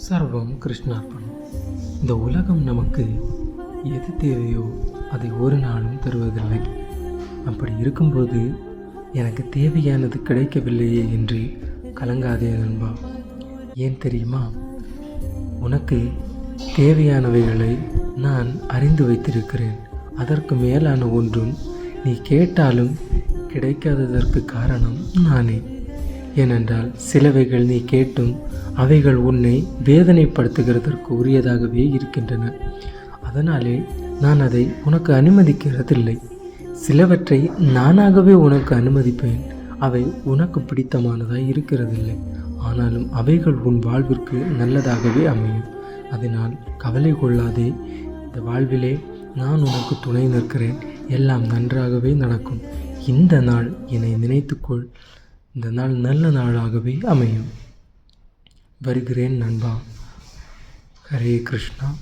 சர்வம் கிருஷ்ணார்ப்பணம். இந்த உலகம் நமக்கு எது தேவையோ அதை ஒரு நாளும் தருவதில்லை. அப்படி இருக்கும்போது எனக்கு தேவையானது கிடைக்கவில்லையே என்று கலங்காதே நண்பா. ஏன் தெரியுமா? உனக்கு தேவையானவைகளை நான் அறிந்து வைத்திருக்கிறேன். அதற்கு மேலான ஒன்றும் நீ கேட்டாலும் கிடைக்காததற்கு காரணம் நானே. ஏனென்றால் சிலவைகள் நீ கேட்டும் அவைகள் உன்னை வேதனைப்படுத்துகிறதற்கு உரியதாகவே இருக்கின்றன. அதனாலே நான் அதை உனக்கு அனுமதிக்கிறதில்லை. சிலவற்றை நானாகவே உனக்கு அனுமதிப்பேன். அவை உனக்கு பிடித்தமானதாய் இருக்கிறதில்லை. ஆனாலும் அவைகள் உன் வாழ்விற்கு நல்லதாகவே அமையும். அதனால் கவலை கொள்ளாதே. இந்த வாழ்விலே நான் உனக்கு துணை நிற்கிறேன். எல்லாம் நன்றாகவே நடக்கும். இந்த நாள் என்னை நினைத்துக்கொள். இந்த நாள் நல்ல நாளாகவே அமையும். வருகிறேன் நண்பா. ஹரே கிருஷ்ணா.